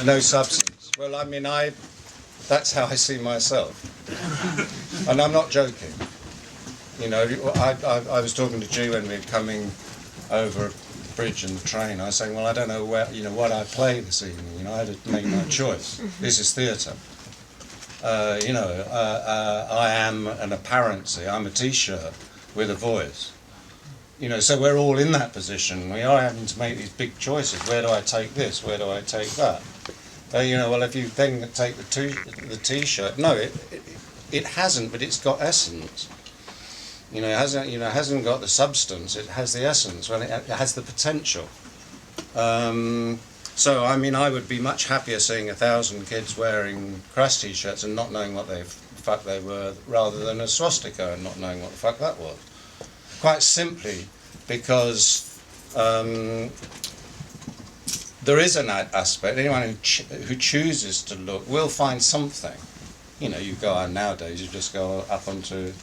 No substance. Well, I mean, that's how I see myself. And I'm not joking. You know, I was talking to G when we were coming over a bridge in the train. I was saying, well, I don't know what I play this evening. You know, I had to make my choice. This is theatre. I am an apparency. I'm a T-shirt with a voice. You know, so we're all in that position. We are having to make these big choices. Where do I take this? Where do I take that? Well, if you then take the T-shirt, no, it hasn't, but it's got essence. You know, it hasn't got the substance. It has the essence. Well, it has the potential. So, I mean, I would be much happier seeing 1,000 kids wearing Crass T-shirts and not knowing what the fuck they were, rather than a swastika and not knowing what the fuck that was. Quite simply because there is an aspect. Anyone who chooses to look will find something. You know, you go out nowadays, you just go up onto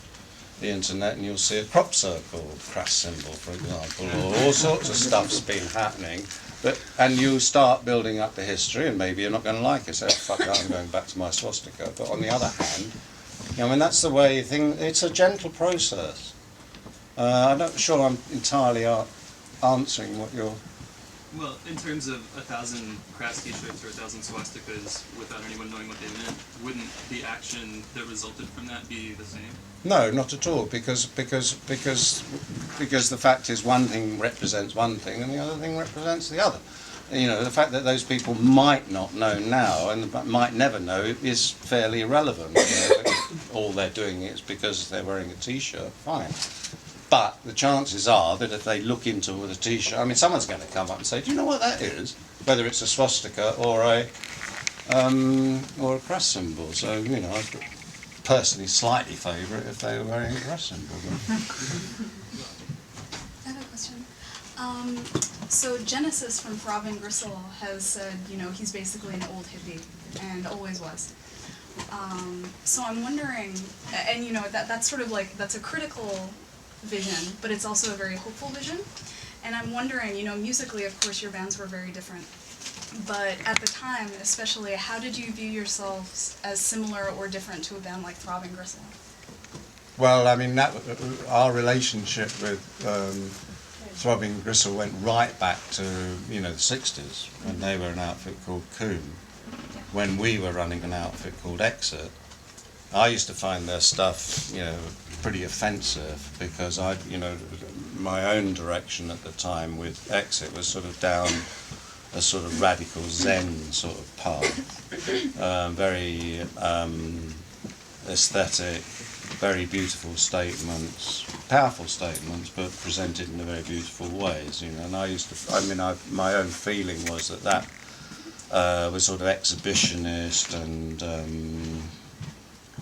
the internet and you'll see a crop circle Crass symbol, for example, or all sorts of stuff's been happening. And you start building up the history, and maybe you're not going to like it. So fuck that, I'm going back to my swastika. But on the other hand, I mean, that's the way it's a gentle process. I'm not sure I'm entirely answering what you're... Well, in terms of 1,000 Crass T-shirts or 1,000 swastikas without anyone knowing what they meant, wouldn't the action that resulted from that be the same? No, not at all, because the fact is one thing represents one thing and the other thing represents the other. You know, the fact that those people might not know now and might never know is fairly irrelevant. You know, all they're doing is because they're wearing a T-shirt, fine. But the chances are that if they look into the T-shirt, I mean, someone's going to come up and say, "Do you know what that is?" Whether it's a swastika or a Crass symbol. So, you know, I'd personally slightly favour it if they were wearing a Crass symbol. I have a question. So Genesis from Throbbing Gristle has said, you know, he's basically an old hippie and always was. So I'm wondering, and you know, that's sort of like, that's a critical vision, but it's also a very hopeful vision. And I'm wondering, you know, musically, of course, your bands were very different. But at the time, especially, how did you view yourselves as similar or different to a band like Throbbing Gristle? Well, I mean, our relationship with Throbbing Gristle went right back to, you know, the 60s, when they were an outfit called Coombe. When we were running an outfit called Exit, I used to find their stuff, you know, pretty offensive, because my own direction at the time with Exit was sort of down a sort of radical Zen sort of path, very aesthetic, very beautiful statements, powerful statements, but presented in a very beautiful ways, you know. And my own feeling was that was sort of exhibitionist, and a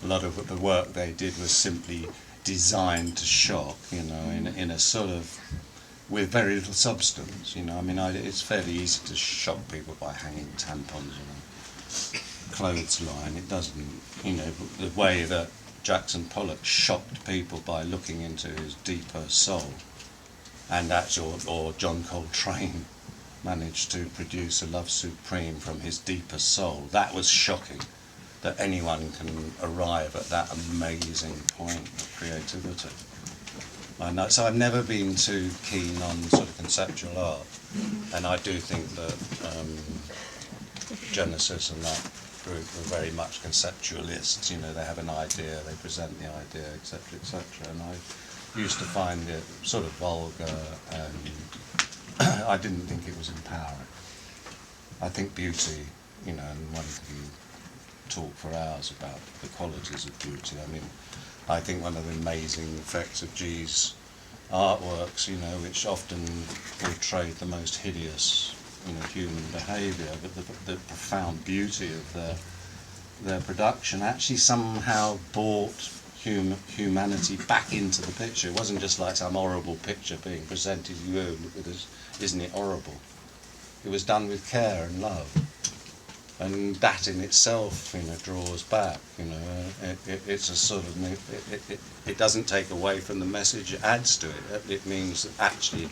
lot of the work they did was simply designed to shock, you know, in a sort of, with very little substance, you know. I mean, it's fairly easy to shock people by hanging tampons on a clothesline. It doesn't, you know, the way that Jackson Pollock shocked people by looking into his deeper soul, and or John Coltrane managed to produce a Love Supreme from his deeper soul. That was shocking, that anyone can arrive at that amazing point of creativity. So I've never been too keen on sort of conceptual art, and I do think that Genesis and that group are very much conceptualists. You know, they have an idea, they present the idea, etc., etc. And I used to find it sort of vulgar, and I didn't think it was empowering. I think beauty, you know, and one can talk for hours about the qualities of beauty. I mean, I think one of the amazing effects of G's artworks, you know, which often portrayed the most hideous, you know, human behaviour, but the profound beauty of their production actually somehow brought humanity back into the picture. It wasn't just like some horrible picture being presented to you, look at this, isn't it horrible? It was done with care and love. And that in itself, you know, draws back. You know, it's a sort of, it doesn't take away from the message; it adds to it. It means that actually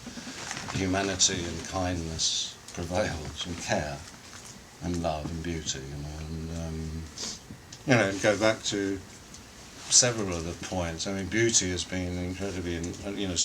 humanity and kindness prevails, and care. and love and beauty, and go back to several of the points. I mean, beauty has been incredibly,